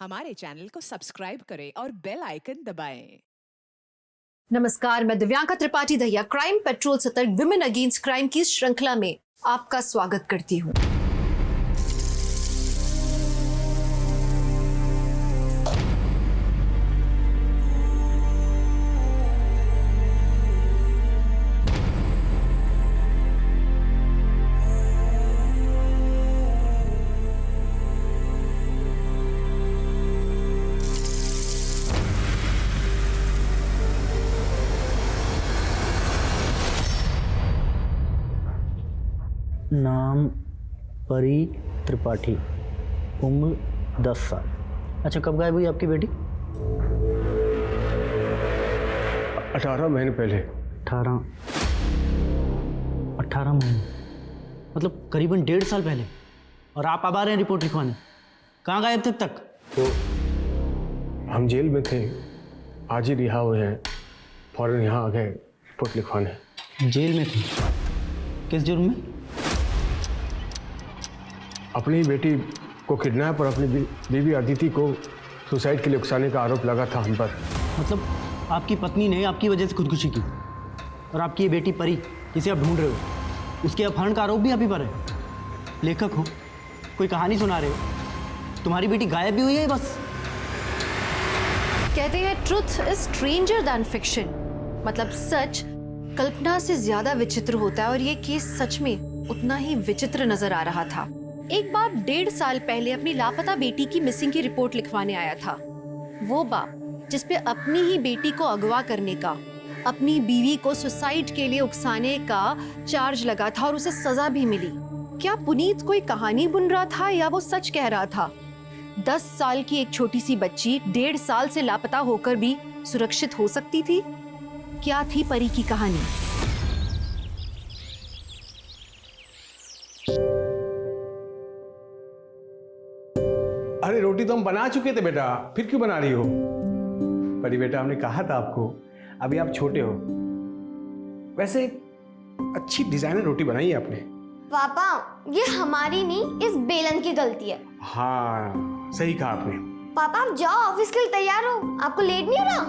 हमारे चैनल को सब्सक्राइब करें और बेल आइकन दबाएं। नमस्कार, मैं दिव्यांका त्रिपाठी दहिया क्राइम पेट्रोल सतर्क विमेन अगेंस्ट क्राइम की श्रृंखला में आपका स्वागत करती हूँ। नाम परी त्रिपाठी, उम्र 10 साल। अच्छा, कब गायब हुई आपकी बेटी? 18 महीने पहले। 18 महीने मतलब करीबन 1.5 साल पहले। और आप अब आ रहे हैं रिपोर्ट लिखवाने? कहाँ गायब थे अब तक? तो हम जेल में थे, आज ही रिहा हुए हैं, फौरन यहाँ आ गए रिपोर्ट लिखवाने। जेल में थे? किस जुर्म में? अपनी बेटी को किडनैप और अपनी बीवी अदिति को सुसाइड के लिए उकसाने का आरोप लगा था हम पर। मतलब आपकी पत्नी ने आपकी वजह से खुदकुशी की और आपकी ये बेटी परी जिसे आप ढूंढ रहे हो, उसके अपहरण का आरोप भी आप ही पर है। लेखक हो, कोई कहानी सुना रहे हो, तुम्हारी बेटी गायब भी हुई है बस। कहते हैं truth is stranger than fiction, मतलब सच कल्पना से ज्यादा विचित्र होता है, और ये केस सच में उतना ही विचित्र नजर आ रहा था। एक बाप 1.5 साल पहले अपनी लापता बेटी की मिसिंग की रिपोर्ट लिखवाने आया था। वो बाप जिसपे अपनी ही बेटी को अगवा करने का, अपनी बीवी को सुसाइड के लिए उकसाने का चार्ज लगा था और उसे सजा भी मिली। क्या पुनीत कोई कहानी बुन रहा था या वो सच कह रहा था? 10 साल की एक छोटी सी बच्ची 1.5 साल से लापता होकर भी सुरक्षित हो सकती थी? क्या थी परी की कहानी? अरे रोटी तो हम बना चुके थे बेटा, फिर क्यों बना रही हो? परी बेटा, हमने कहा था आपको, अभी आप छोटे हो। वैसे अच्छी डिजाइनर रोटी बनाई है आपने। पापा, ये हमारी नहीं, इस बेलन की गलती है। हाँ, सही कहा आपने। पापा आप जाओ, ऑफिस के लिए तैयार हो, आपको लेट नहीं हो रहा?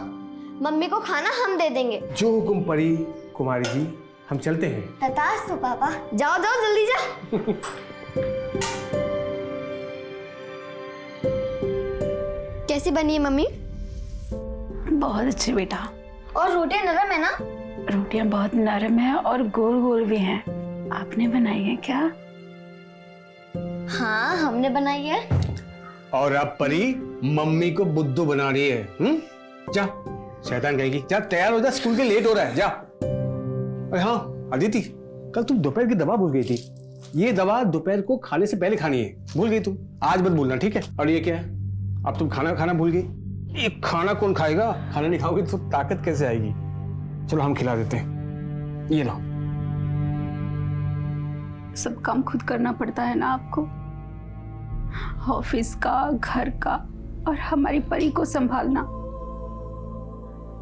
मम्मी को खाना हम दे देंगे। जो हुकुम परी कुमारी जी, हम चलते हैं। तथास्तु पापा, जाओ जाओ जल्दी जाओ। कैसी बनी है मम्मी? बहुत अच्छी बेटा। और रोटियां नरम है ना? रोटियां बहुत नरम है और गोल गोल भी हैं। आपने बनाई है क्या? हाँ, हमने बनाई है। और अब परी मम्मी को बुद्धू बना रही है। जा, शैतान कहेगी। जा तैयार हो जा, स्कूल के लेट हो रहा है, जा। अरे हाँ अदिति, कल तुम दोपहर की दवा भूल गई थी। ये दवा दोपहर को खाने से पहले खानी है, भूल गई तुम। आज मत भूलना, ठीक है? और ये क्या है, अब तुम खाना भूल गई। ये खाना कौन खाएगा? खाना नहीं खाओगे तो ताकत कैसे आएगी? चलो हम खिला देते हैं, ये लो। सब काम खुद करना पड़ता है ना आपको, ऑफिस का, घर का, और हमारी परी को संभालना।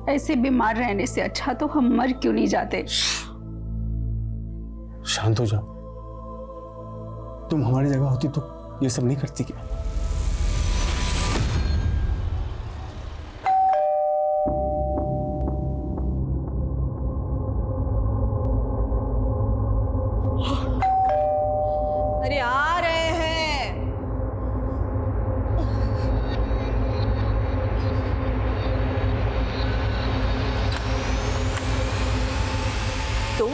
ऐसे बीमार रहने से अच्छा तो हम मर क्यों नहीं जाते? शांत हो जाओ। तुम हमारी जगह होती तो ये सब नहीं करती क्या? अरे आ रहे हैं। तुम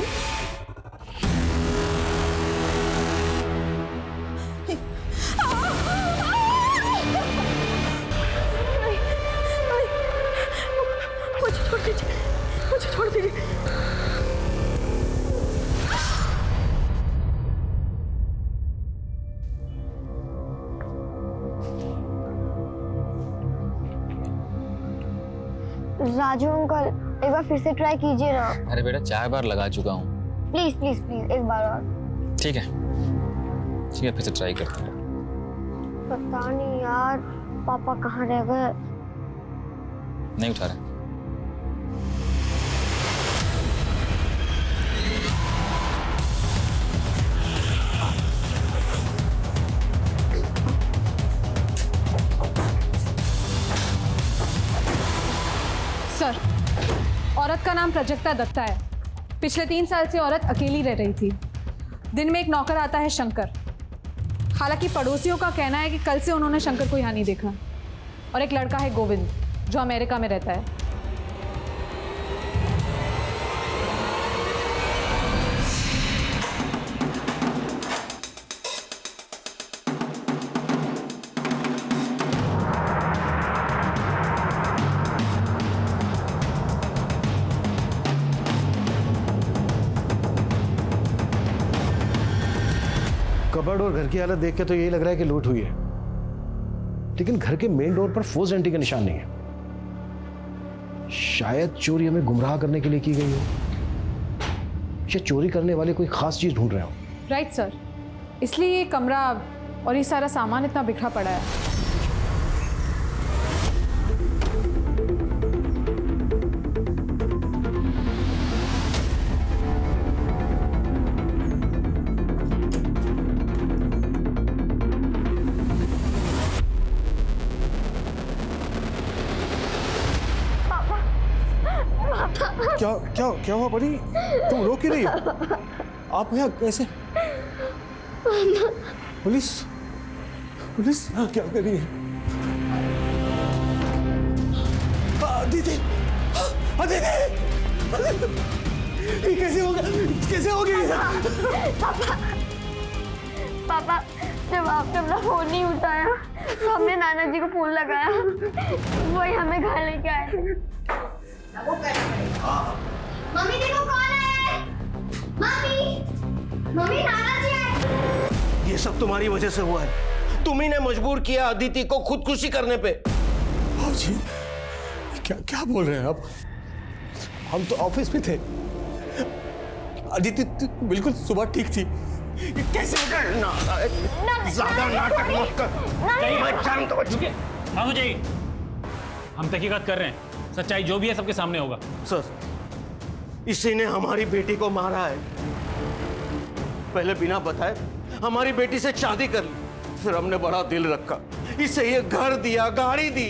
मुझे छोड़ दीजिए, मुझे छोड़ दीजिए। राजू अंकल, एक बार फिर से ट्राई कीजिए ना। अरे बेटा, 4 बार लगा चुका हूँ। प्लीज प्लीज प्लीज, एक बार और। ठीक है, फिर से ट्राई करते हैं। पता नहीं यार, पापा कहाँ रह गए? नहीं उठा रहे। औरत का नाम प्राजक्ता दत्ता है। पिछले 3 साल से औरत अकेली रह रही थी। दिन में एक नौकर आता है शंकर। हालांकि पड़ोसियों का कहना है कि कल से उन्होंने शंकर को यहाँ नहीं देखा। और एक लड़का है गोविंद, जो अमेरिका में रहता है। कबर्ड और घर की हालत देख के तो यही लग रहा है कि लूट हुई है, लेकिन घर के मेन डोर पर फोर्स एंट्री का निशान नहीं है। शायद चोरी हमें गुमराह करने के लिए की गई हो, या चोरी करने वाले कोई खास चीज ढूंढ रहे हो। राइट सर, इसलिए ये कमरा और ये सारा सामान इतना बिखरा पड़ा है। क्या क्या क्या हुआ परी? तुम रो क्यों रही हो? आप यहाँ कैसे? पुलिस पुलिस क्या कर रही है? दीदी दीदी कैसे होगा? कैसे हो गया? पापा, जब आपने अपना फोन नहीं उठाया तो हमने नाना जी को फोन लगाया, वही हमें घर लेके आए। मम्मी देखो कौन है? मम्मी मम्मी, नाना जी आए। ये सब तुम्हारी वजह से हुआ है। तुम्ही ने मजबूर किया अदिति को खुदकुशी करने पे। जी क्या क्या बोल रहे हैं आप? हम तो ऑफिस में थे। अदिति बिल्कुल सुबह ठीक थी। कैसे हो गया? ज्यादा नाटक मत कर। मैं जानता हूं। हाँ जी, हम तहकीकात कर रहे हैं। सच्चाई जो भी है सबके सामने होगा। सर, इसी ने हमारी बेटी को मारा है। पहले बिना बताए हमारी बेटी से शादी कर ली, फिर हमने बड़ा दिल रखा, इसे ये घर दिया, गाड़ी दी,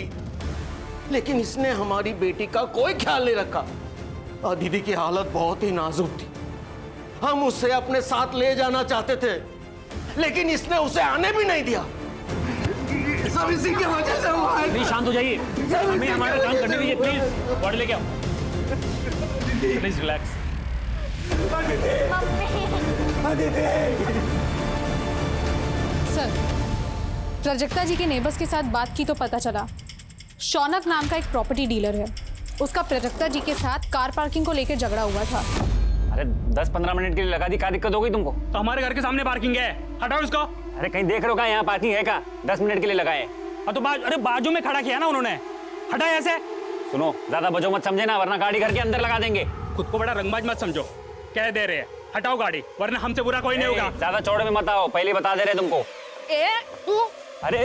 लेकिन इसने हमारी बेटी का कोई ख्याल नहीं रखा। दीदी की हालत बहुत ही नाजुक थी। हम उसे अपने साथ ले जाना चाहते थे, लेकिन इसने उसे आने भी नहीं दिया। सब इसी की वजह से हुआ है। प्लीज शांत हो जाइए, हमें हमारा काम करने दीजिए। प्लीज बॉडी लेके आओ, प्लीज रिलैक्स। सर, प्राजक्ता जी के नेबर्स के साथ बात की तो पता चला शौनक नाम का एक प्रॉपर्टी डीलर है, उसका प्राजक्ता जी के साथ कार पार्किंग को लेकर झगड़ा हुआ था। अरे 10-15 मिनट के लिए लगा दी, क्या दिक्कत हो गई तुमको? तो हमारे घर के सामने पार्किंग है, हटाओ इसको। अरे कहीं देख रहे हो क्या यहाँ पार्किंग है क्या? 10 मिनट के लिए लगाए। तो अरे बाजू में खड़ा किया ना उन्होंने, हटाए ऐसे। सुनो, ज्यादा बजो मत समझे ना, वरना गाड़ी घर के अंदर लगा देंगे। खुद को बड़ा रंगबाज मत समझो, कह दे रहे हैं हटाओ गाड़ी, वरना हमसे बुरा कोई नहीं होगा। ज्यादा चौड़े में मत आओ, पहले बता दे रहे तुमको। अरे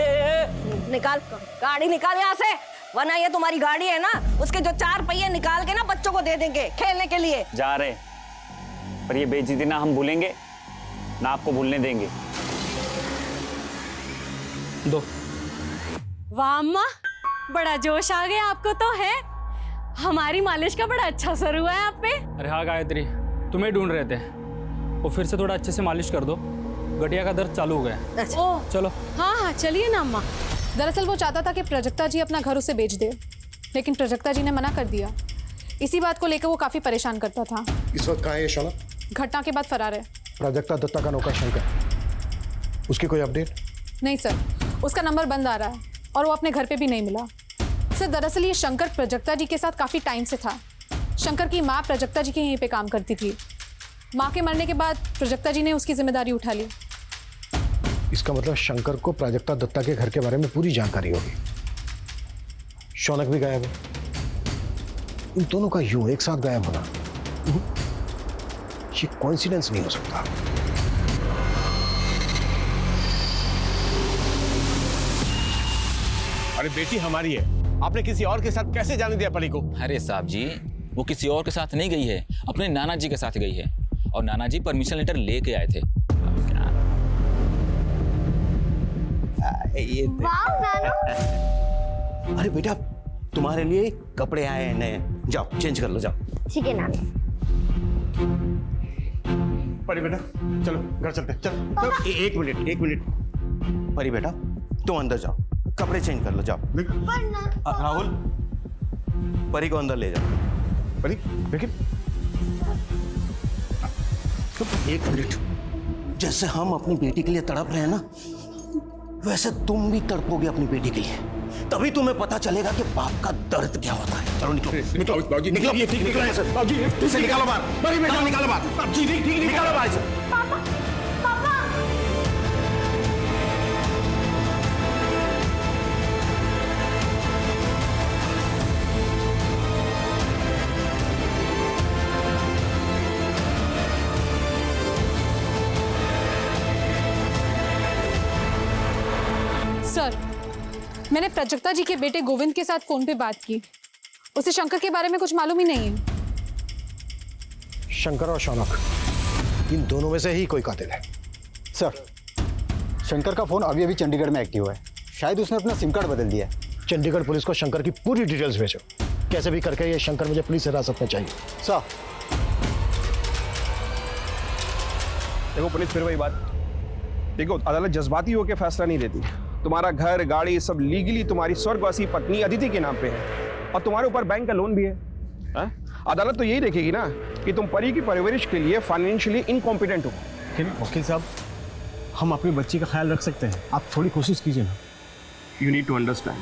निकाल गाड़ी, निकाल यहाँ से, वरना ये तुम्हारी गाड़ी है ना, उसके जो 4 पहिए निकाल के ना बच्चों को दे देंगे खेलने के लिए। जा रहे, पर ये बेइज्जती ना हम भूलेंगे ना आपको भूलने देंगे। दो। वाह अम्मा, बड़ा जोश आ गया आपको तो है। हमारी मालिश का बड़ा अच्छा असर हुआ है आप पे। अरे हाँ गायत्री, तुम्हें ढूंढ रहे थे, वो फिर से थोड़ा अच्छे से मालिश कर दो, गठिया का दर्द चालू हो गया। ओह चलो। हाँ हाँ चलिए ना अम्मा। दरअसल वो चाहता था कि प्राजक्ता जी अपना घर उसे बेच दे, लेकिन प्राजक्ता जी ने मना कर दिया। इसी बात को लेकर वो काफी परेशान करता था। इस वक्त कहाँ है शौनक? घटना के बाद फरार है। प्राजक्ता दत्ता का नौकर शंकर, उसकी कोई अपडेट? नहीं सर, उसका नंबर बंद आ रहा है और वो अपने घर पे भी नहीं मिला। सर दरअसल ये शंकर प्राजक्ता जी के साथ काफी टाइम से था। शंकर की माँ प्राजक्ता जी के यहीं पे काम करती थी। माँ के मरने के बाद प्राजक्ता जी ने उसकी जिम्मेदारी उठा ली। इसका मतलब शंकर को प्राजक्ता दत्ता के घर के बारे में पूरी जानकारी होगी। शौनक भी गायब है। इन दोनों का यूं एक साथ गायब होना ये कोइंसिडेंस नहीं हो सकता। अरे बेटी हमारी है, आपने किसी और के साथ कैसे जाने दिया परी को? अरे साहब जी, वो किसी और के साथ नहीं गई है, अपने नाना जी के साथ गई है, और नाना जी परमिशन लेटर लेके आए थे। वाह नानू। अरे बेटा, तुम्हारे लिए कपड़े आए हैं नए, जाओ चेंज कर लो, जाओ। ठीक है नानी। परी बेटा चलो घर चलते हैं, चल। एक मिनट परी बेटा तुम अंदर जाओ, कपड़े चेंज कर लो, जाओ। राहुल परी को अंदर ले जाओ। परी लेकिन एक मिनट, जैसे हम अपनी बेटी के लिए तड़प रहे हैं ना, वैसे तुम भी तड़पोगे अपनी बेटी के लिए, तभी तुम्हें पता चलेगा कि बाप का दर्द क्या होता है। चलो निकलो निकलो बाबूजी, निकलो ये ठीक निकलो ऐसे बाबूजी, इसे निकालो बाहर। परी बेटा निकालो बाहर बाबूजी, ठीक निकालो बाहर इसे। सर, मैंने प्राजक्ता जी के बेटे गोविंद के साथ फोन पे बात की। उसे शंकर के बारे में कुछ मालूम ही नहीं है। शंकर और शौनक, इन दोनों में से ही कोई कातिल है। सर, शंकर का फोन अभी चंडीगढ़ में एक्टिव है। शायद उसने अपना सिम कार्ड बदल दिया है। चंडीगढ़ पुलिस को शंकर की पूरी डिटेल्स भेजो। कैसे भी करके ये शंकर मुझे पुलिस हिरासत में चाहिए। सर, देखो पुलिस, फिर वही बात। देखो अदालत जज्बाती होकर फैसला नहीं देती। तुम्हारा घर गाड़ी सब लीगली तुम्हारी स्वर्गवासी पत्नी अदिति के नाम पे है और तुम्हारे ऊपर बैंक का लोन भी है। अदालत तो यही देखेगी ना कि तुम परी की परवरिश के लिए फाइनेंशियली इनकॉम्पिटेंट हो। वकील साहब, हम अपनी बच्ची का ख्याल रख सकते हैं, आप थोड़ी कोशिश कीजिए ना। यू नीड टू अंडरस्टैंड,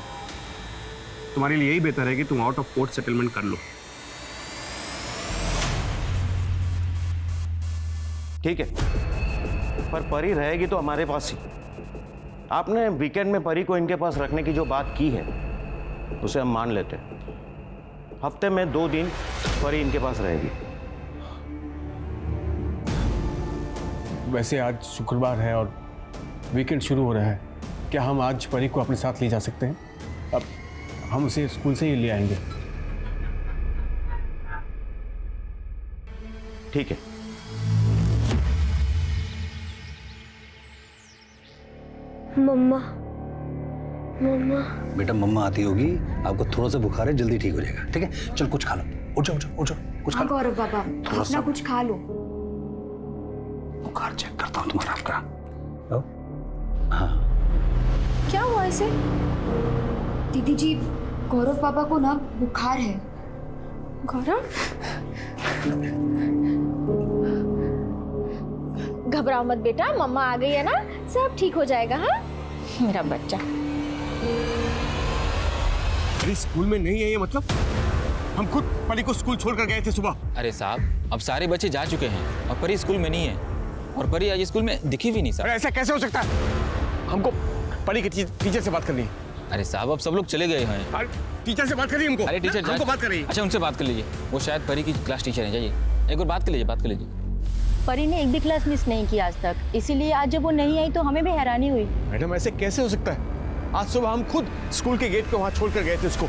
तुम्हारे लिए यही बेहतर है कि तुम आउट ऑफ कोर्ट सेटलमेंट कर लो। ठीक है, पर परी रहेगी तो हमारे पास ही। आपने वीकेंड में परी को इनके पास रखने की जो बात की है उसे हम मान लेते हैं। हफ्ते में 2 दिन परी इनके पास रहेगी। वैसे आज शुक्रवार है और वीकेंड शुरू हो रहा है, क्या हम आज परी को अपने साथ ले जा सकते हैं? अब हम उसे स्कूल से ही ले आएंगे। ठीक है। मम्मा, मम्मा। बेटा मम्मा आती होगी, आपको थोड़ा सा बुखार है, जल्दी ठीक हो जाएगा। ठीक है, चल कुछ खा लो। उठ जाओ कुछ खा लो। गौरव बाबा, अपना कुछ खा लो। बुखार चेक करता हूँ तुम्हारा आपका। हाँ, क्या हुआ इसे? दीदी जी, गौरव बाबा को ना बुखार है। गौरव, घबराओ मत बेटा, मम्मा आ गई है ना, सब ठीक हो जाएगा। हाँ मेरा बच्चा। परी स्कूल में नहीं है ये मतलब? हम खुद परी को स्कूल छोड़कर गए थे सुबह। अरे साहब, अब सारे बच्चे जा चुके हैं और परी स्कूल में नहीं है, और परी आज स्कूल में दिखी भी नहीं साहब। ऐसा कैसे हो सकता है? हमको परी के टीचर से बात करनी है। अरे साहब, अब सब लोग चले गए हैं। टीचर से बात करिए हमको। अरे टीचर हमको बात करिए। अच्छा, उनसे बात कर लीजिए, वो शायद परी की क्लास टीचर है। जाइए एक बार बात कर लीजिए। परी ने एक भी क्लास मिस नहीं की आज तक, इसीलिए आज जब वो नहीं आई तो हमें भी हैरानी हुई। मैडम, ऐसे कैसे हो सकता है? आज सुबह हम खुद स्कूल के गेट पे वहां छोड़कर गए थे उसको।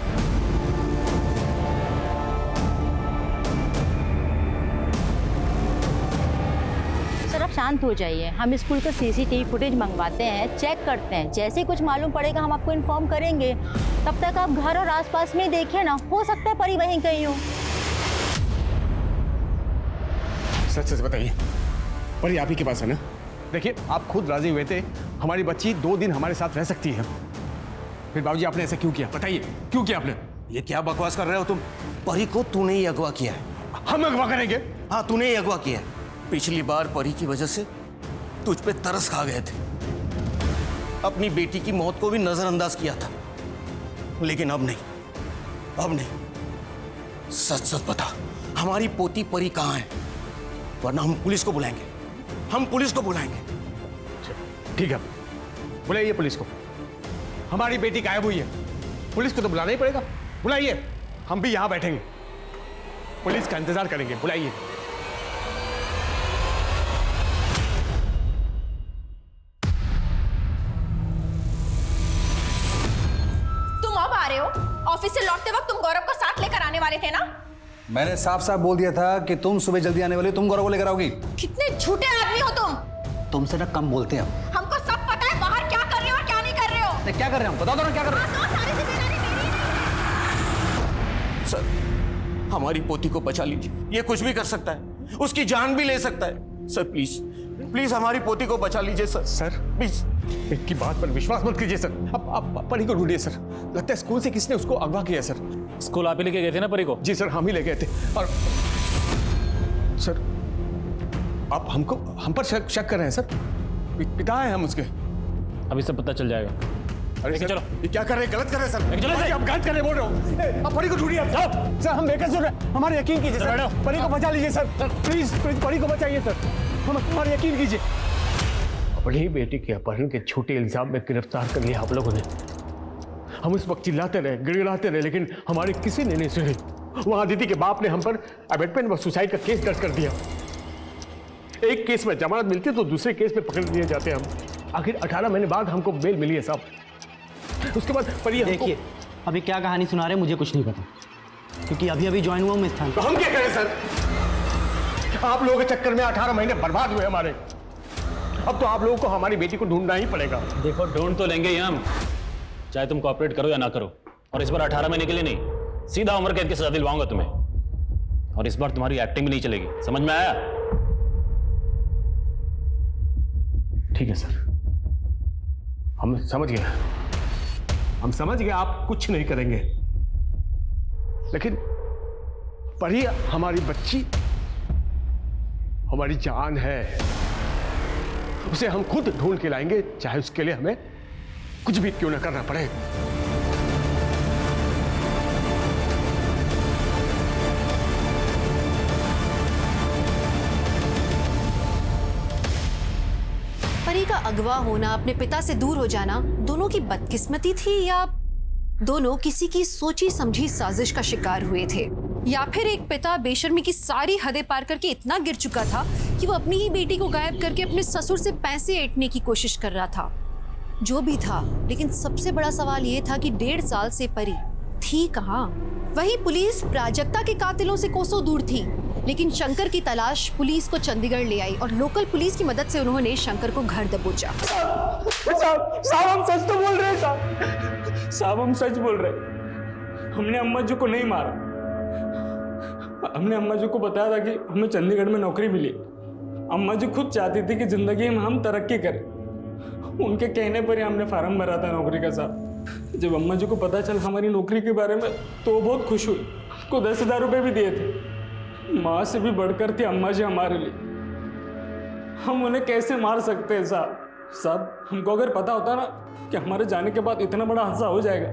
सर, आप शांत हो जाइए। हम स्कूल का सीसीटीवी फुटेज मंगवाते हैं, चेक करते हैं। जैसे ही कुछ मालूम पड़ेगा हम आपको इन्फॉर्म करेंगे। तब तक आप घर और आसपास में देखिए ना, हो सकता है परी वहीं कहीं हो। सच बताइए, परी आप ही के पास है ना? देखिए, आप खुद राजी हुए थे हमारी बच्ची 2 दिन हमारे साथ रह सकती है। फिर बाबूजी आपने ऐसा क्यों किया? बताइए क्यों किया आपने? ये क्या बकवास कर रहे हो तुम? परी को तूने ही अगवा किया है। हम अगवा करेंगे? हाँ, तूने ही अगवा किया है। पिछली बार परी की वजह से तुझ पे तरस खा गए थे, अपनी बेटी की मौत को भी नजरअंदाज किया था, लेकिन अब नहीं। सच बता, हमारी पोती परी कहाँ है? वरना हम पुलिस को बुलाएंगे। ठीक है, बुलाइए पुलिस को। हमारी बेटी गायब हुई है, पुलिस को तो बुलाना ही पड़ेगा। बुलाइए, हम भी यहां बैठेंगे, पुलिस का इंतजार करेंगे। बुलाइए। तुम अब आ रहे हो? ऑफिस से लौटते वक्त तुम गौरव को साथ लेकर आने वाले थे ना? मैंने साफ साफ बोल दिया था कि तुम सुबह जल्दी आने वाली हो, तुम गौरव को लेकर आओगी। कितने झूठे आदमी हो तुम। तुमसे ना कम बोलते हैं हम। हमको सब पता है बाहर क्या कर रहे हो और क्या नहीं कर रहे हो। क्या कर रहे हैं हम? बता दो ना क्या कर रहे हैं। सारी जिम्मेदारी मेरी है। सर, हमारी पोती को बचा लीजिए। ये कुछ भी कर सकता है, उसकी जान भी ले सकता है। सर प्लीज प्लीज हमारी पोती को बचा लीजिए सर। सर प्लीज एक की बात पर विश्वास मत कीजिए सर। अब परी को ढूंढिए सर। लगता है स्कूल से किसने उसको अगवा किया सर। स्कूल आप ही लेके गए थे ना परी को? जी सर, हम ही ले गए थे। और सर आप हम पर शक कर रहे हैं सर? पिता है हम उसके। अभी सब पता चल जाएगा। अरे सर, चलो। ये क्या कर रहे हैं? गलत कर रहे हैं सर। चलो सर। आप गलत कर रहे बोल रहे हो। आप परी को ढूंढिए आप। सर हम बेकसूर सुन रहे हैं, हमारे यकीन कीजिए सर। परी को बचा लीजिए सर। प्लीज परी को बचाइए सर, हमारे यकीन कीजिए। अपनी बेटी के अपहरण के झूठे इल्जाम में गिरफ्तार कर लिया आप लोगों ने। हम उस वक्त चिल्लाते रहे, गिड़गिड़ाते रहे, लेकिन हमारी किसी ने नहीं सुनी। वहां अदिति के बाप ने हम पर अबेटमेंट व सुसाइड का केस दर्ज कर दिया। एक केस में जमानत मिलती है तो दूसरे केस में पकड़ लिए जाते हैं हम। आखिर 18 महीने बाद हमको बेल मिली है साहब। उसके बाद परी देखिए, अभी क्या कहानी सुना रहे हैं मुझे कुछ नहीं पता, क्योंकि अभी अभी ज्वाइन हुआ हूं इस स्थान। तो हम क्या करें सर? आप लोगों के चक्कर में 18 महीने बर्बाद हुए हमारे। अब तो आप लोगों को हमारी बेटी को ढूंढना ही पड़ेगा। देखो, ढूंढ तो लेंगे ही हम, चाहे तुम कोऑपरेट करो या ना करो। और इस बार 18 महीने के लिए नहीं, सीधा उम्र कैद की सजा दिलवाऊंगा तुम्हें। और इस बार तुम्हारी एक्टिंग भी नहीं चलेगी, समझ में आया? ठीक है सर, हम समझ गए। हम समझ गए आप कुछ नहीं करेंगे, लेकिन परी हमारी बच्ची, हमारी जान है। उसे हम खुद ढूंढ के लाएंगे, चाहे उसके लिए हमें कुछ भी क्यों ना करना पड़े। परी का अगवा होना, अपने पिता से दूर हो जाना, दोनों की बदकिस्मती थी या दोनों किसी की सोची समझी साजिश का शिकार हुए थे? या फिर एक पिता बेशर्मी की सारी हदें पार करके इतना गिर चुका था कि वो अपनी ही बेटी को गायब करके अपने ससुर से पैसे ऐंठने की कोशिश कर रहा था? जो भी था, लेकिन सबसे बड़ा सवाल ये था कि 1.5 साल से परी थी कहाँ? वहीं पुलिस प्राजक्ता के कातिलों से कोसों दूर थी, लेकिन शंकर की तलाश पुलिस को चंडीगढ़ ले आई और लोकल पुलिस की मदद से उन्होंने शंकर को घर दबोचा। साहब हम सच तो बोल रहे हैं साहब, हम सच बोल रहे हैं। हमने अम्मा जी को नहीं मारा। हमने अम्मा जी को बताया था कि हमें चंडीगढ़ में नौकरी मिली। अम्मा जी खुद चाहती थी कि जिंदगी में हम तरक्की करें। उनके कहने पर ही हमने फार्म भरा था नौकरी का साहब। जब अम्मा जी को पता चला हमारी नौकरी के बारे में तो वो बहुत खुश हुई। उसको 10,000 रुपये भी दिए थे। माँ से भी बढ़कर थी अम्मा जी हमारे लिए। हम उन्हें कैसे मार सकते हैं साहब? हमको अगर पता होता ना कि हमारे जाने के बाद इतना बड़ा हादसा हो जाएगा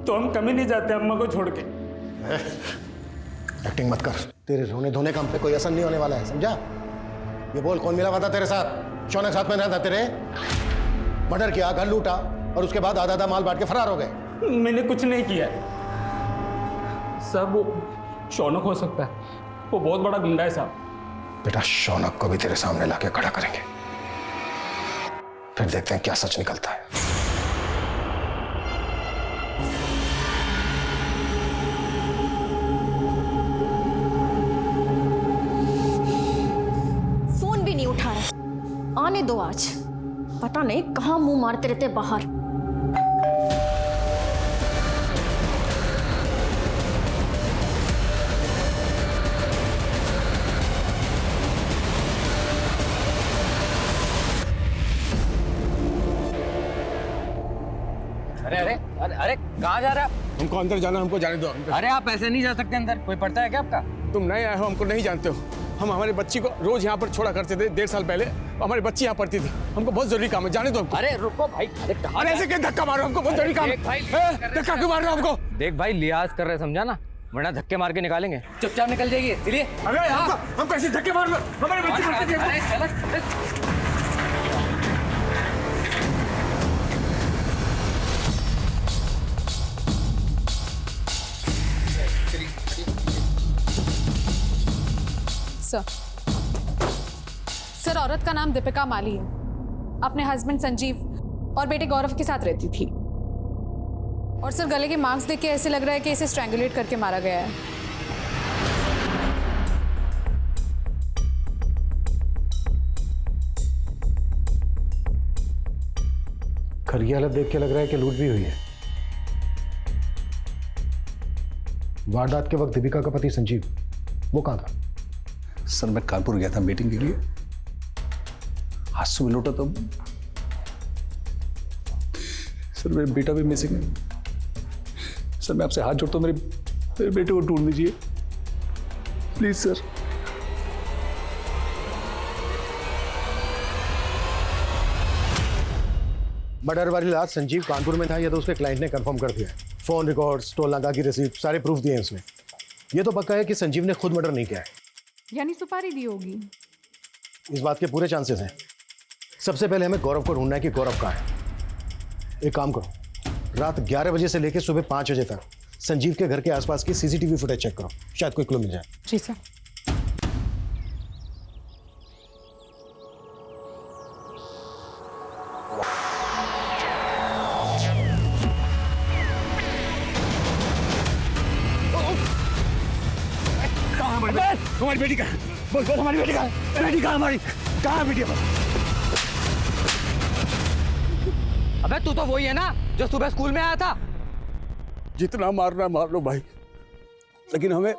तो हम कभी नहीं जाते अम्मा को छोड़ के। एक्टिंग मत कर। तेरे रोने धोने का हम पे कोई असर नहीं होने वाला है, समझा? ये बोल, कौन मिला हुआ था तेरे साथ? शौनक साथ में रहता था तेरे? मर्डर किया, घर लूटा और उसके बाद आधा माल बांट के फरार हो गए। मैंने कुछ नहीं किया साहब। वो शौनक हो सकता है, वो बहुत बड़ा गुंडा है साहब। बेटा, शौनक को भी तेरे सामने लाके खड़ा करेंगे, फिर देखते हैं क्या सच निकलता है। फोन भी नहीं उठा रहा। आने दो, आज पता नहीं कहां मुंह मारते रहते बाहर। अरे अरे अरे अरे कहाँ जा रहे हैं आप? हमको अंदर जाना, हमको जाने दो। अरे आप ऐसे नहीं जा सकते अंदर, कोई पड़ता है क्या आपका? तुम नए आए हो, हमको नहीं जानते हो। हम हमारी बच्ची को रोज यहाँ पर छोड़ा करते थे। 1.5 साल पहले हमारी बच्ची यहाँ पढ़ती थी। हमको बहुत जरूरी काम है, जाने दो हमको। अरे रुको भाई, अरे ऐसे क्यों धक्का मारो? हमको बहुत जरूरी काम है। धक्का क्यों मार रहे हो हमको? देख भाई, लिहाज कर रहे, समझा ना, वरना धक्के मार के निकालेंगे। चुपचाप निकल जाइए, चलिए। अरे हम कैसे धक्के मार रहे? हमारी बच्ची पढ़ती थी। सर, औरत का नाम दीपिका माली है। अपने हस्बैंड संजीव और बेटे गौरव के साथ रहती थी। और सर, गले के मार्क्स देख के ऐसे लग रहा है कि इसे स्ट्रैंगुलेट करके मारा गया है। घर की हालत देख के लग रहा है कि लूट भी हुई है। वारदात के वक्त दीपिका का पति संजीव वो कहाँ था? सर मैं कानपुर गया था मीटिंग के लिए, आज सुबह लौटा तब सर मेरे बेटा भी मिसिंग है। सर मैं आपसे हाथ जोड़ता हूँ, मेरे बेटे को ढूंढ लीजिए प्लीज सर। मर्डर वाली रात संजीव कानपुर में था, यह तो उसके क्लाइंट ने कंफर्म कर दिया है। फोन रिकॉर्ड्स, टोल नाका की रसीद, सारे प्रूफ दिए हैं उसने। ये तो पक्का है कि संजीव ने खुद मर्डर नहीं किया है। यानी सुपारी दी होगी। इस बात के पूरे चांसेस हैं। सबसे पहले हमें गौरव को ढूंढना है कि गौरव कहाँ है। एक काम करो, रात 11 बजे से लेकर सुबह 5 बजे तक संजीव के घर के आसपास की सीसीटीवी फुटेज चेक करो, शायद कोई क्लू मिल जाए। जी सर। हमारी बेटी कहाँ? बोल हमारी बेटी कहाँ? बेटी कहाँ हमारी? कहाँ बेटी हमारी? अबे तू तो वही है ना जो सुबह स्कूल में आया था। जितना मारना मार लो भाई, लेकिन हमें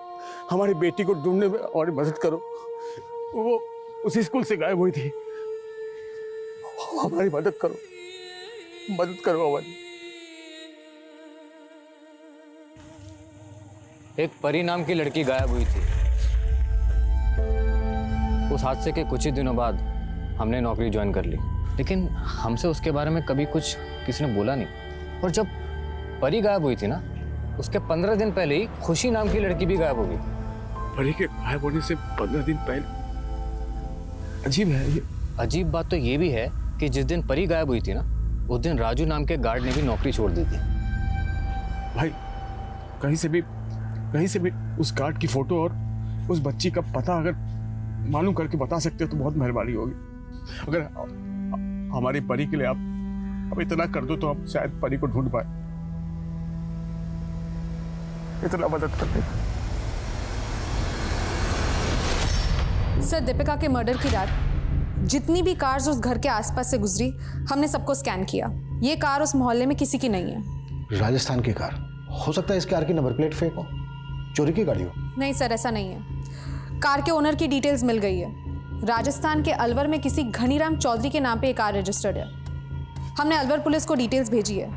हमारी बेटी को ढूंढने में हमारी मदद करो। वो उसी स्कूल से गायब हुई थी, हमारी मदद करो, मदद करो हमारी। एक परी नाम की लड़की गायब हुई थी। उस हादसे के कुछ ही दिनों बाद हमने नौकरी ज्वाइन कर ली, लेकिन हमसे उसके बारे में कभी कुछ किसी ने बोला नहीं। और जब परी गायब हुई थी ना, उसके 15 दिन पहले ही खुशी नाम की लड़की भी गायब हो गई। परी के गायब होने से 15 दिन पहले? अजीब है ये। अजीब बात तो ये भी है कि जिस दिन परी गायब हुई थी ना, उस दिन राजू नाम के गार्ड ने भी नौकरी छोड़ दी थी। भाई कहीं से भी उस गार्ड की फोटो और उस बच्ची का पता अगर मालूम करके बता सकते हो तो बहुत मेहरबानी होगी। अगर हमारी परी के लिए आप इतना कर दो तो हम शायद परी को ढूंढ पाए। इतना मदद कर दे। सर, दीपिका के मर्डर की रात जितनी भी कार्स उस घर के आसपास से गुजरी, हमने सबको स्कैन किया। ये कार उस मोहल्ले में किसी की नहीं है। राजस्थान की कार हो सकता है, इस कार की नंबर प्लेट फेक हो, चोरी की गाड़ी हो। नहीं सर, ऐसा नहीं है। कार के ओनर की डिटेल्स मिल गई है। राजस्थान के अलवर में किसी घनीराम चौधरी के नाम पे एक कार रजिस्टर्ड है। हमने अलवर पुलिस को डिटेल्स भेजी है,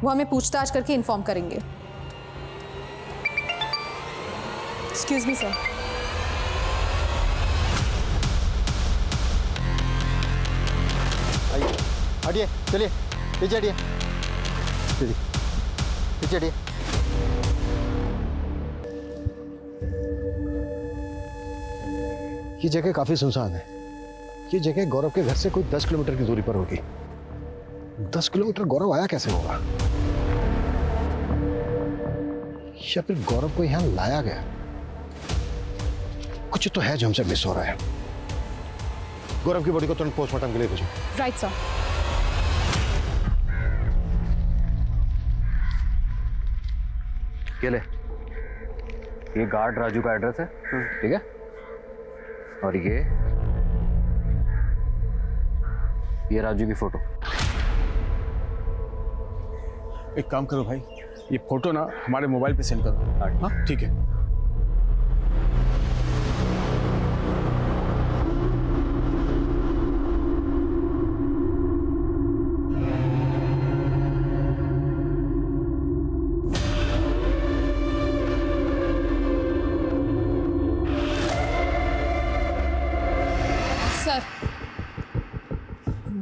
वो हमें पूछताछ करके इन्फॉर्म करेंगे। Excuse me sir. आइए, हटिए, चलिए पीछे हटिए, पीछे हटिए। ये जगह काफी सुनसान है। ये जगह गौरव के घर से कोई 10 किलोमीटर की दूरी पर होगी। 10 किलोमीटर गौरव आया कैसे होगा? या फिर गौरव को यहां लाया गया? कुछ तो है जो हमसे मिस हो रहा है। गौरव की बॉडी को तुरंत पोस्टमार्टम के लिए भेजो। Right sir. ये ले, ये गार्ड राजू का एड्रेस है, ठीक है? और ये राजू की फोटो। एक काम करो भाई, ये फोटो ना हमारे मोबाइल पे सेंड करो। हाँ ठीक है।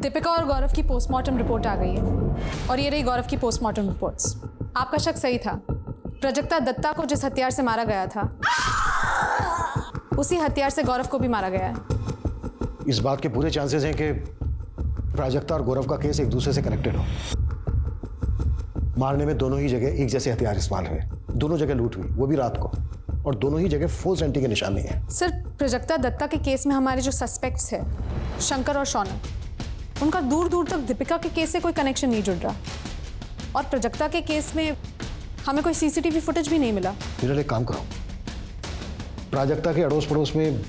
दीपिका और गौरव की पोस्टमार्टम रिपोर्ट आ गई है और ये रही गौरव की पोस्टमार्टम रिपोर्ट्स। आपका शक सही था। प्राजक्ता दत्ता को जिस हथियार से मारा गया था, उसी हथियार से गौरव को भी मारा गया है। इस बात के पूरे चांसेस हैं कि प्राजक्ता और गौरव का केस एक दूसरे से कनेक्टेड हो। मारने में दोनों ही जगह एक जैसे हथियार इस्तेमाल हुए, दोनों जगह लूट हुई, वो भी रात को, और दोनों ही जगह फोर्स एंट्री के निशान नहीं है। सर, प्राजक्ता दत्ता के केस में हमारे जो सस्पेक्ट्स हैं, शंकर और शौनक, उनका दूर दूर तक दीपिका के केस से कोई कनेक्शन नहीं जुड़ रहा। और प्राजक्ता के केस में हमें कोई सीसीटीवी फुटेज भी नहीं मिला। फिर एक काम करो, प्राजक्ता के अड़ोस पड़ोस में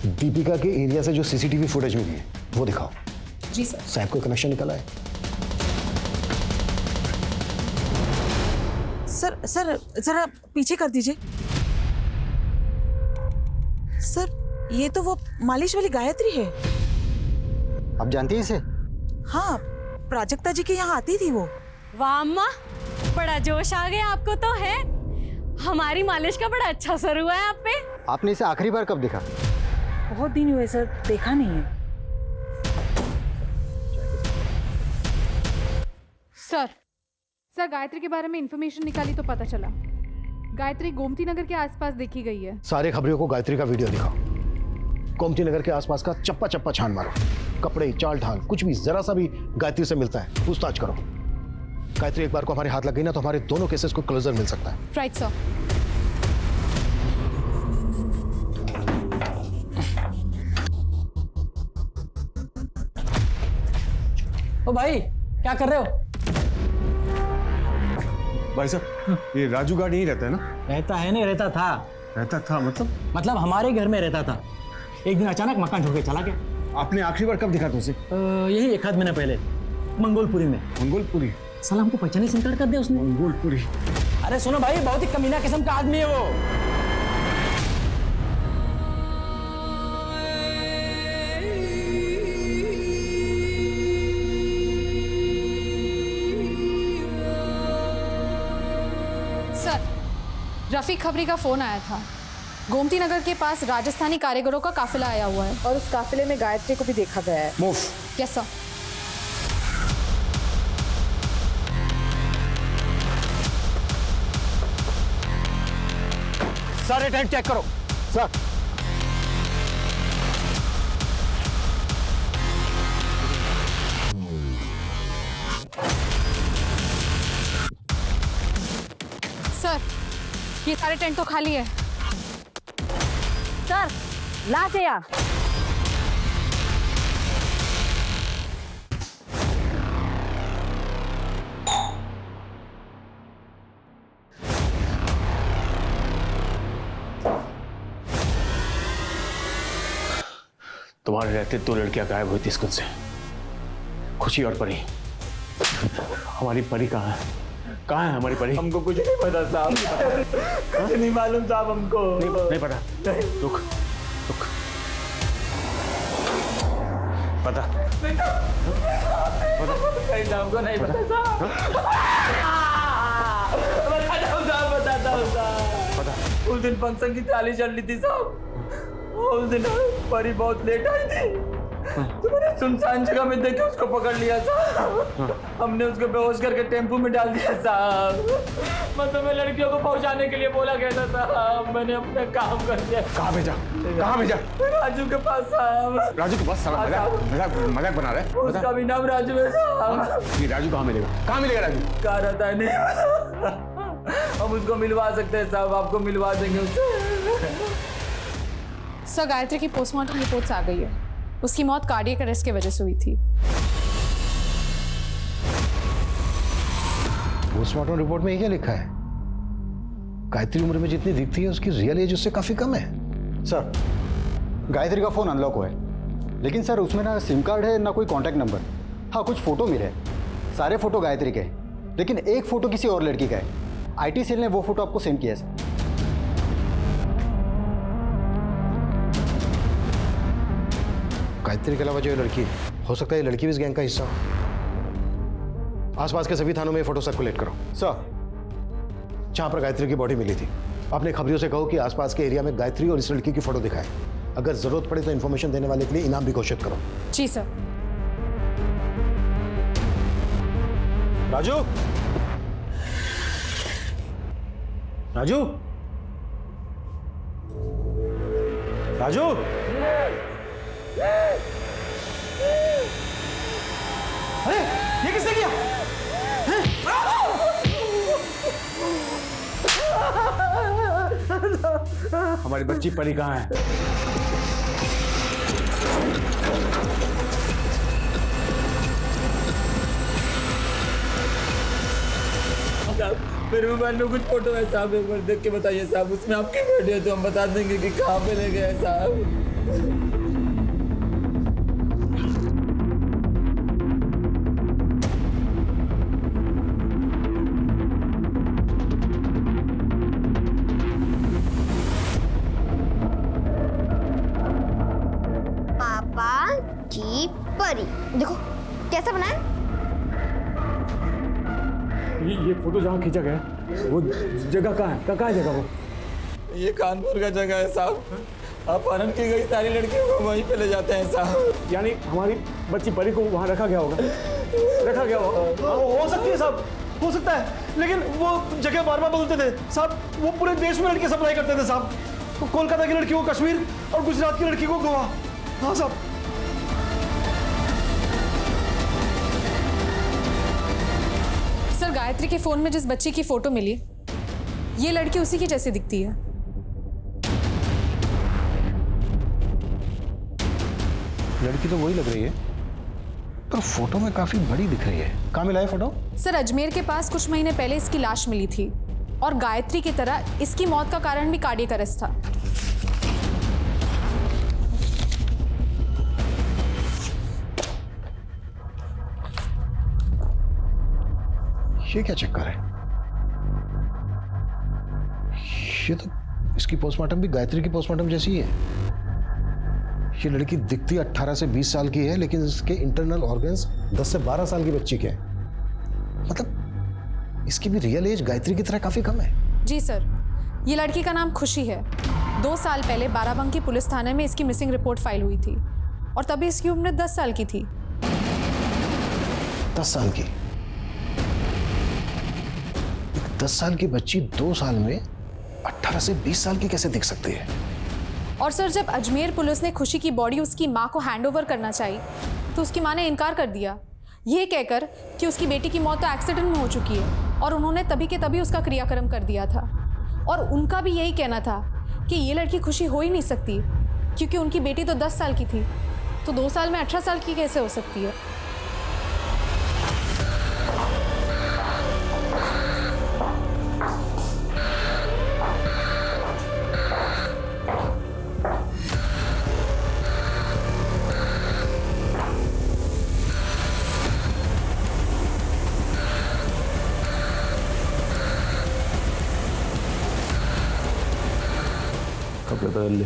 दीपिका के एरिया से जो सीसीटीवी फुटेज मिली है वो दिखाओ। जी सर। शायद कोई कनेक्शन निकला है। सर सर जरा पीछे कर दीजिए। सर ये तो वो मालिश वाली गायत्री है। आप जानती हैं इसे? हाँ, प्राजक्ता जी के यहाँ आती थी वो। वाह अम्मा, बड़ा जोश आ गया आपको तो है। हमारी मालिश का बड़ा अच्छा असर हुआ है आप पे। आपने इसे आखिरी बार कब देखा? बहुत दिन हुए सर, देखा नहीं है। सर गायत्री के बारे में इंफॉर्मेशन निकाली तो पता चला गायत्री गोमती नगर के आसपास देखी गई है। सारे खबरियों को गायत्री का वीडियो दिखाओ। गोमती नगर के आसपास का चप्पा चप्पा छान मारो। कपड़े, चाल ढाल, कुछ भी जरा सा भी गायत्री से मिलता है पूछताछ करो। गायत्री एक बार को हमारे हाथ लग गई ना तो हमारे दोनों केसेस को क्लोजर मिल सकता है। Right sir. ओ भाई क्या कर रहे हो? भाई साहब ये राजू गार्ड यहीं रहता है ना? रहता है नहीं, रहता था। रहता था मतलब हमारे घर में रहता था। एक दिन अचानक मकान छोड़ के चला गया। आपने आखिरी बार कब दिखा था उसे? यही 1 आध महीना पहले मंगोलपुरी में। मंगोलपुरी? साला हमको पहचाने से इनकार कर दिया उसने। मंगोलपुरी? अरे सुनो भाई, बहुत ही कमीना किस्म का आदमी है वो। रफीक खबरी का फोन आया था। गोमती नगर के पास राजस्थानी कारीगरों का काफिला आया हुआ है और उस काफिले में गायत्री को भी देखा गया है। मूव। Yes sir. सारे टेंट चेक करो। सर सर ये सारे टेंट तो खाली है। सर ला चेयर। तुम्हारे रहते 2 लड़कियां गायब हुई थी स्कूल से, खुशी और परी। हमारी परी कहाँ है? कहाँ है हमारी परी? हमको कुछ नहीं पता साहब। कुछ नहीं मालूम साहब हमको। नहीं पता? रुक रुक, पता हमको नहीं पता साहब। बताता हूँ साहब। उस दिन फंक्शन की ताली चल रही थी साहब। उस दिन परी बहुत लेट आई थी तो मैंने सुनसान जगह में देखे उसको पकड़ लिया साहब। हमने उसको बेहोश करके टेम्पू में डाल दिया साहब। मतलब मैं लड़कियों को पहुंचाने के लिए बोला गया था साहब। मैंने अपना काम कर दिया। कहाँ भेजा? कहाँ भेजा? राजू के पास साहब। राजू के पास? मजाक बना रहे? उसका भी नाम राजू है साहब। ये राजू कहाँ मिलेगा? कहाँ मिलेगा राजू? कहाँ रहता है नहीं। हम उसको मिलवा सकते हैं साहब, आपको मिलवा देंगे उससे। सर गायत्री की पोस्टमार्टम रिपोर्ट्स आ गई है। उसकी मौत कार्डियक अरेस्ट की वजह से हुई थी। पोस्टमार्टम रिपोर्ट में ये क्या लिखा है? गायत्री उम्र में जितनी दिखती है उसकी रियल एज उससे काफी कम है। सर गायत्री का फोन अनलॉक हुआ है, लेकिन सर उसमें ना सिम कार्ड है ना कोई कांटेक्ट नंबर। हाँ कुछ फोटो मिले हैं, सारे फोटो गायत्री के, लेकिन एक फोटो किसी और लड़की का है। आईटी सेल ने वो फोटो आपको सेंड किया है सर। गायत्री के अलावा जो ये लड़की है, हो सकता है ये लड़की भी इस गैंग का हिस्सा हो। आसपास के सभी थानों में फोटो सर्कुलेट करो। सर जहां पर गायत्री की बॉडी मिली थी अपने खबरियों से कहो कि आसपास के एरिया में गायत्री और इस लड़की की फोटो दिखाएं। अगर जरूरत पड़े तो इन्फॉर्मेशन देने वाले के लिए इनाम भी घोषित करो। जी सर। राजू, राजू, राजू, अरे ये किसने किया? हमारी बच्ची परी कहाँ है? मेरे मोबाइल में कुछ फोटो है साहब, एक बार देख के बताइए साहब। उसमें आपकी वीडियो है तो हम बता देंगे कि कहाँ पे ले गए साहब। देखो कैसा बना है। ये फोटो जहाँ खींचा गया वो जगह कहाँ है? कहाँ है जगह वो? ये कानपुर का जगह है साहब। अपहरण की गई सारी लड़कियों को वहीं पे ले जाते हैं साहब। यानी हमारी बच्ची परी को वहाँ रखा गया होगा। रखा गया होगा। हो सकती है साहब, हो सकता है, लेकिन वो जगह बार बार बदलते थे साहब। वो पूरे देश में लड़के सप्लाई करते थे साहब। तो कोलकाता की लड़की को कश्मीर और गुजरात की लड़की को गोवा। हाँ साहब। सर, गायत्री के फोन में जिस बच्ची की फोटो मिली, ये लड़की उसी की जैसी दिखती है। लड़की तो वही लग रही है, पर फोटो में काफी बड़ी दिख रही है। कहाँ मिला है फोटो? सर, अजमेर के पास कुछ महीने पहले इसकी लाश मिली थी और गायत्री की तरह इसकी मौत का कारण भी कार्डियक अरेस्ट था। ये क्या चक्कर है? ये तो इसकी पोस्टमार्टम भी गायत्री की पोस्टमार्टम जैसी है। ये लड़की दिखती 18 से 20 साल की है, लेकिन इसके इंटरनल ऑर्गन्स 10 से 12 साल की बच्ची के हैं। मतलब इसकी भी रियल एज गायत्री की तरह काफी कम है। जी सर, ये लड़की का नाम खुशी है। 2 साल पहले बाराबंकी पुलिस थाने में इसकी मिसिंग रिपोर्ट फाइल हुई थी और तभी इसकी उम्र 10 साल की थी। 10 साल की? 10 साल की बच्ची 2 साल में 18 से 20 साल की कैसे दिख सकती है? और सर, जब अजमेर पुलिस ने खुशी की बॉडी उसकी माँ को हैंडओवर करना चाहिए तो उसकी माँ ने इनकार कर दिया, ये कहकर कि उसकी बेटी की मौत तो एक्सीडेंट में हो चुकी है और उन्होंने तभी के तभी उसका क्रियाक्रम कर दिया था। और उनका भी यही कहना था कि ये लड़की खुशी हो ही नहीं सकती क्योंकि उनकी बेटी तो 10 साल की थी, तो 2 साल में 18 साल की कैसे हो सकती है। कपड़े बदल ले।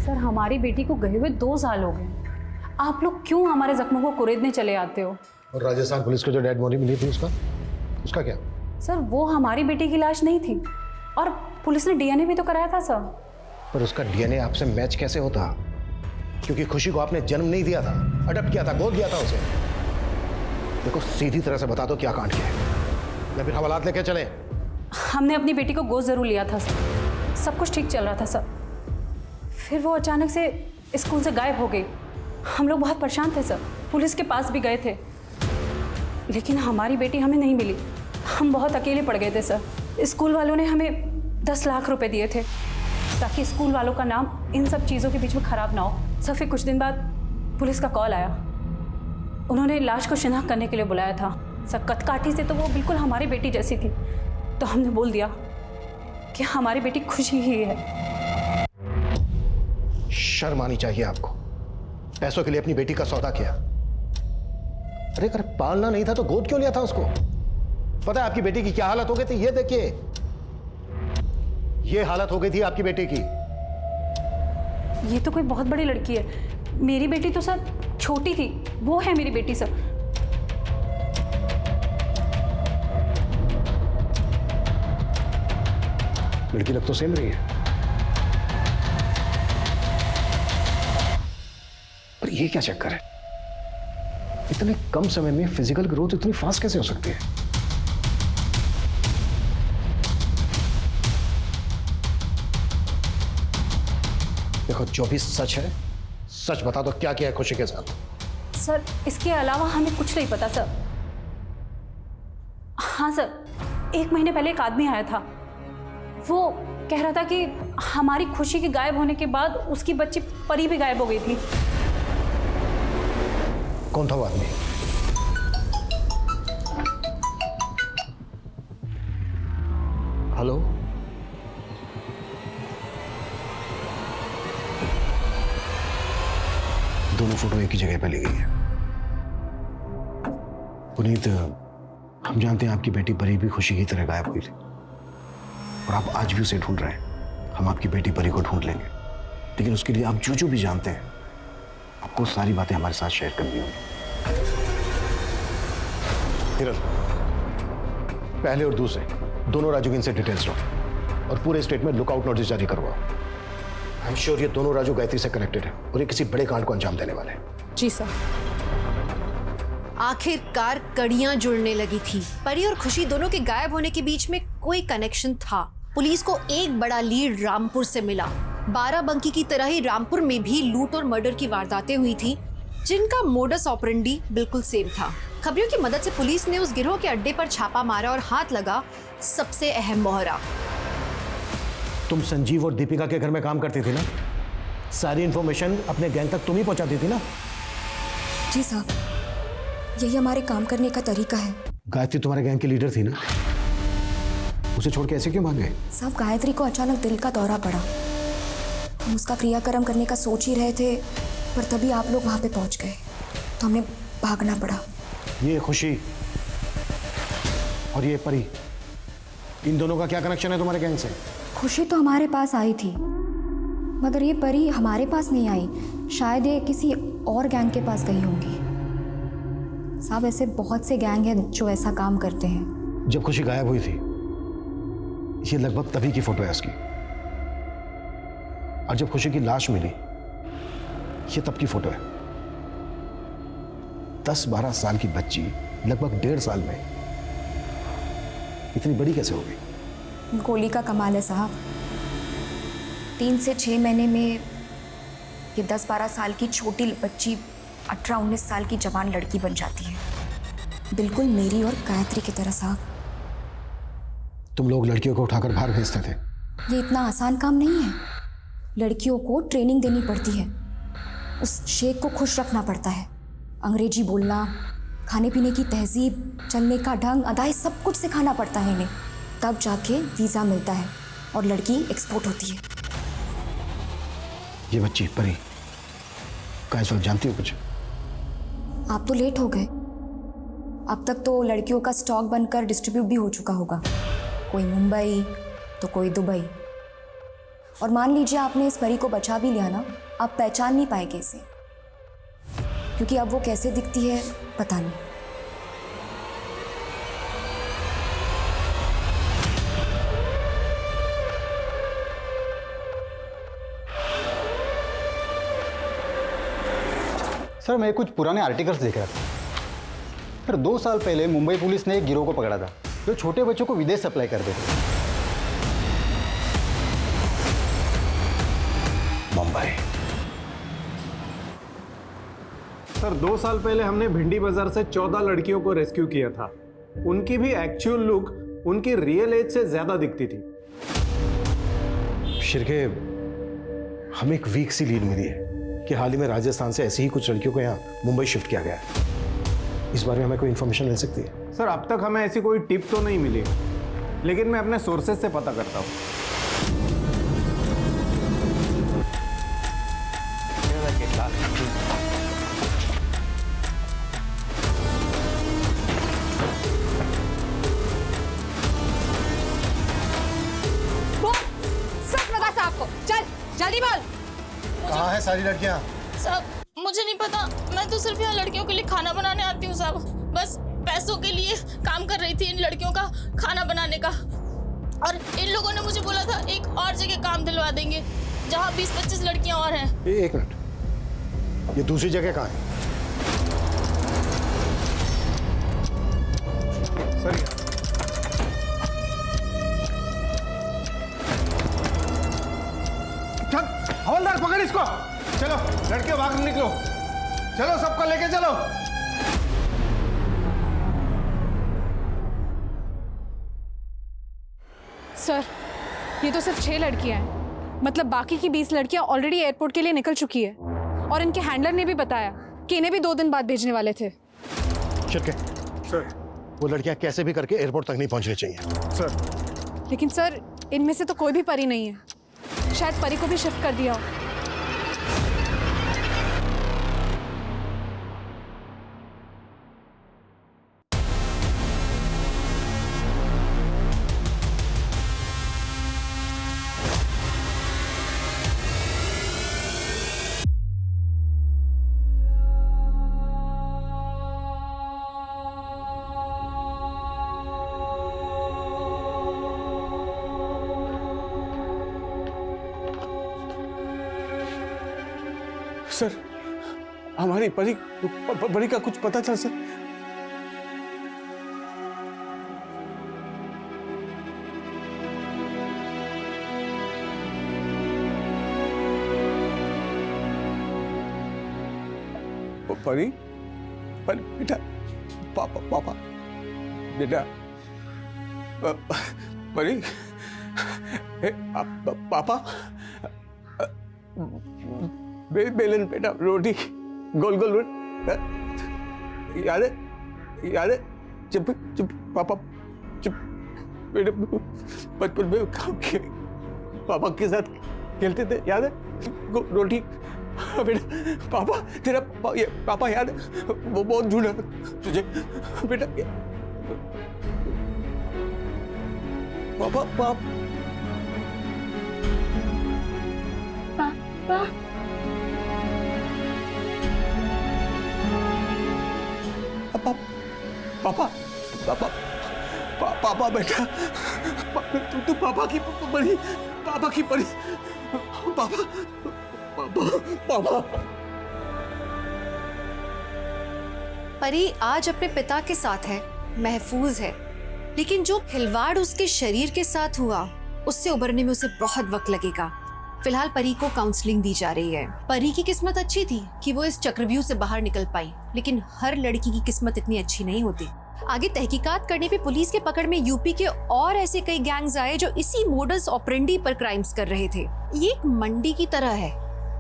सर, हमारी बेटी को गए हुए 2 साल हो गए। आप लोग क्यों हमारे जख्मों को कुरेदने चले आते हो? और राजस्थान पुलिस को जो डेड बॉडी मिली थी उसका क्या? सर, वो हमारी बेटी की लाश नहीं थी और पुलिस ने डीएनए भी तो कराया था सर। पर उसका डीएनए आपसे मैच कैसे होता? क्योंकि खुशी को आपने जन्म नहीं दिया था, अडॉप्ट किया था, गोद दिया था उसे। देखो, सीधी तरह से बता दो क्या कांड किया है, या फिर हवालात लेके चले। हमने अपनी बेटी को गोद जरूर लिया था सर, सब कुछ ठीक चल रहा था सर। फिर वो अचानक से स्कूल से गायब हो गई। हम लोग बहुत परेशान थे सर, पुलिस के पास भी गए थे, लेकिन हमारी बेटी हमें नहीं मिली। हम बहुत अकेले पड़ गए थे सर। स्कूल वालों ने हमें 10 लाख रुपए दिए थे ताकि स्कूल वालों का नाम इन सब चीज़ों के बीच में खराब ना हो सर। फिर कुछ दिन बाद पुलिस का कॉल आया, उन्होंने लाश को शिनाख्त करने के लिए बुलाया था सर। कटकाठी से तो वो बिल्कुल हमारी बेटी जैसी थी, तो हमने बोल दिया कि हमारी बेटी खुशी ही है। शर्म आनी चाहिए आपको, पैसों के लिए अपनी बेटी का सौदा किया। अरे अगर पालना नहीं था तो गोद क्यों लिया था उसको? पता है आपकी बेटी की क्या हालत हो गई थी? ये देखिए, ये हालत हो गई थी आपकी बेटी की। ये तो कोई बहुत बड़ी लड़की है। मेरी बेटी तो सर छोटी थी, वो है मेरी बेटी सर। लड़की लग तो सेम रही है, पर ये क्या चक्कर है? इतने कम समय में फिजिकल ग्रोथ इतनी फास्ट कैसे हो सकती है? देखो, जो भी सच है सच बता दो, क्या किया है खुशी के साथ? सर, इसके अलावा हमें कुछ नहीं पता सर। हाँ सर, 1 महीने पहले एक आदमी आया था, वो कह रहा था कि हमारी खुशी के गायब होने के बाद उसकी बच्ची परी भी गायब हो गई थी। कौन था वो आदमी? हेलो, दोनों फोटो एक ही जगह पे ली गई है। पुनीत, हम जानते हैं आपकी बेटी परी भी खुशी की तरह गायब हुई थी और आप आज भी उसे ढूंढ रहे हैं। हम आपकी बेटी परी को ढूंढ लेंगे। लेकिन उसके लिए आप जो भी जानते हैं, आपको सारी बातें हमारे साथ शेयर करनी होगी। हिरल, पहले और दूसरे दोनों राजू की इनसे डिटेल्स लो और पूरे स्टेट में लुकआउट नोटिस जारी करवाओ। आई एम श्योर ये दोनों राजू गायत्री से कनेक्टेड है और ये किसी बड़े कांड को अंजाम देने वाले हैं। जी सर। आखिरकार कड़ियां जुड़ने लगी थी। परी और खुशी दोनों के गायब होने के बीच में कोई कनेक्शन था। पुलिस को एक बड़ा लीड रामपुर से मिला। बाराबंकी की तरह ही रामपुर में भी लूट और मर्डर की वारदातें हुई थी, जिनका मोडस ऑपरेंडी बिल्कुल सेम था। खबरों की मदद से पुलिस ने उस गिरोह के अड्डे पर छापा मारा और हाथ लगा सबसे अहम मोहरा। तुम संजीव और दीपिका के घर में काम करती थी ना? सारी इंफॉर्मेशन अपने गैंग तक तुम ही पहुंचाती थी ना? जी साहब, यही हमारे काम करने का तरीका है। गायत्री तुम्हारे गैंग की लीडर थी ना? उसे छोड़ के ऐसे क्यों भाग गए? साहब, गायत्री को अचानक दिल का दौरा पड़ा। हम उसका क्रियाक्रम करने का सोच ही रहे थे, पर तभी आप लोग वहां पे पहुंच गए, तो हमें भागना पड़ा। ये खुशी और ये परी, इन दोनों का क्या कनेक्शन है तुम्हारे गैंग से? खुशी तो हमारे पास आई थी, मगर ये परी हमारे पास नहीं आई। शायद ये किसी और गैंग के पास गई होंगी। साहब, ऐसे बहुत से गैंग हैं जो ऐसा काम करते हैं। जब खुशी गायब हुई थी, ये लगभग तभी की फोटो है उसकी। और जब खुशी की लाश मिली, ये तब की फोटो है। 10-12 साल की बच्ची लगभग 1.5 साल में इतनी बड़ी कैसे हो गई? गोली का कमाल है साहब। 3 से 6 महीने में ये 10-12 साल की छोटी बच्ची 18-19 साल की जवान लड़की बन जाती है, बिल्कुल मेरी और गायत्री की तरह। साहब, तुम लोग लड़कियों को उठाकर बाहर भेजते थे? ये इतना आसान काम नहीं है। लड़कियों को ट्रेनिंग देनी पड़ती है, उस शेख को खुश रखना पड़ता है। अंग्रेजी बोलना, खाने पीने की तहजीब, चलने का ढंग, अदाएं, सब कुछ सिखाना पड़ता है इन्हें। तब जाके वीज़ा मिलता है और लड़की एक्सपोर्ट होती है। ये बच्ची परी का इस वक्त जानती हो कुछ? आप तो लेट हो गए। अब तक तो लड़कियों का स्टॉक बनकर डिस्ट्रीब्यूट भी हो चुका होगा, कोई मुंबई तो कोई दुबई। और मान लीजिए आपने इस परी को बचा भी लिया ना, आप पहचान नहीं पाएंगे इसे, क्योंकि अब वो कैसे दिखती है पता नहीं। सर, मैं कुछ पुराने आर्टिकल्स देख रहा था। सर, 2 साल पहले मुंबई पुलिस ने एक गिरोह को पकड़ा था जो छोटे बच्चों को विदेश सप्लाई करते थे। मुंबई। सर, 2 साल पहले हमने भिंडी बाजार से 14 लड़कियों को रेस्क्यू किया था। उनकी भी एक्चुअल लुक उनकी रियल एज से ज्यादा दिखती थी। शिरके, हमें एक वीक सी लीड मिली है कि हाल ही में राजस्थान से ऐसी ही कुछ लड़कियों को यहाँ मुंबई शिफ्ट किया गया है। इस बारे में हमें कोई इन्फॉर्मेशन मिल सकती है? सर, अब तक हमें ऐसी कोई टिप तो नहीं मिली, लेकिन मैं अपने सोर्सेज से पता करता हूँ। सच बता साहब को, चल जल्दी बोल। कहाँ है सारी लड़कियाँ? साहब, मुझे नहीं पता। मैं तो सिर्फ यहाँ लड़कियों के लिए खाना बनाने आती हूँ साहब। बस पैसों के लिए काम कर रही थी इन लड़कियों का खाना बनाने का। और इन लोगों ने मुझे बोला था एक और जगह काम दिलवा देंगे जहाँ 20-25 लड़कियाँ और हैं। एक मिनट, ये दूसरी जगह कहाँ है? सर, चल हवलदार, पकड़ इसको। चलो लड़के भाग निकलो, चलो सबको लेके चलो। सर, ये तो सिर्फ 6 लड़कियां हैं, मतलब बाकी की 20 लड़कियां ऑलरेडी एयरपोर्ट के लिए निकल चुकी है। और इनके हैंडलर ने भी बताया कि इन्हें भी 2 दिन बाद भेजने वाले थे। शिरके, सर, वो लड़कियां कैसे भी करके एयरपोर्ट तक नहीं पहुंचनी चाहिए। सर, लेकिन सर, इनमें से तो कोई भी परी नहीं है। शायद परी को भी शिफ्ट कर दिया हो। सर, हमारी परी का कुछ पता चल सर? परी बेटा, पापा बेटा, परी पापा, बेलन बेटा, रोटी गोल गोल याद है जब पापा बेटे बचपन में पापा के साथ खेलते थे, याद है? रोटी बेटा, पापा तेरा पापा याद है? वो बहुत ढूंढा तुझे बेटा। पापा पापा पापा पापा बेटा, तू पापा की परी, पापा की परी, पापा पापा। परी आज अपने पिता के साथ है, महफूज है, लेकिन जो खिलवाड़ उसके शरीर के साथ हुआ उससे उबरने में उसे बहुत वक्त लगेगा। फिलहाल परी को काउंसलिंग दी जा रही है। परी की किस्मत अच्छी थी कि वो इस चक्रव्यूह से बाहर निकल पाई, लेकिन हर लड़की की किस्मत इतनी अच्छी नहीं होती। आगे तहकीकात करने पे पुलिस के पकड़ में यूपी के और ऐसे कई गैंग्स आए जो इसी मोडस ऑपरेंडी पर क्राइम्स कर रहे थे। ये एक मंडी की तरह है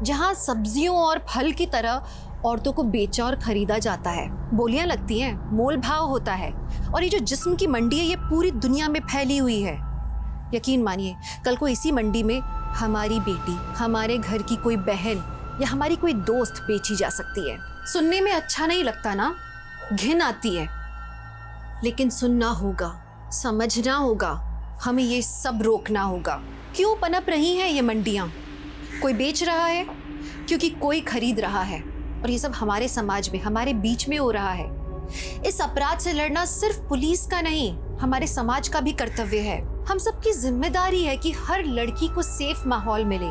जहाँ सब्जियों और फल की तरह औरतों को बेचा और खरीदा जाता है, बोलियां लगती हैं, मोल भाव होता है। और ये जो जिस्म की मंडी है ये पूरी दुनिया में फैली हुई है। यकीन मानिए, कल को इसी मंडी में हमारी बेटी, हमारे घर की कोई बहन या हमारी कोई दोस्त बेची जा सकती है। सुनने में अच्छा नहीं लगता ना, घिन आती है, लेकिन सुनना होगा, समझना होगा, हमें ये सब रोकना होगा। क्यों पनप रही हैं ये मंडियां? कोई बेच रहा है क्योंकि कोई खरीद रहा है, और ये सब हमारे समाज में, हमारे बीच में हो रहा है। इस अपराध से लड़ना सिर्फ पुलिस का नहीं, हमारे समाज का भी कर्तव्य है। हम सबकी जिम्मेदारी है कि हर लड़की को सेफ माहौल मिले।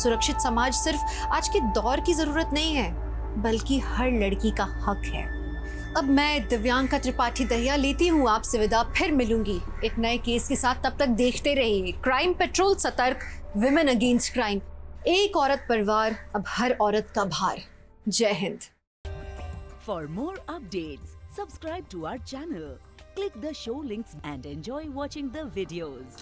सुरक्षित समाज सिर्फ आज के दौर की जरूरत नहीं है, बल्कि हर लड़की का हक है। अब मैं दिव्यांका त्रिपाठी दहिया लेती हूँ आपसे विदा, फिर मिलूंगी एक नए केस के साथ। तब तक देखते रहिए क्राइम पेट्रोल, सतर्क, विमेन अगेंस्ट क्राइम। एक औरत परिवार, अब हर औरत का भार। जय Hind. For more updates, subscribe to our channel, click the show links and enjoy watching the videos.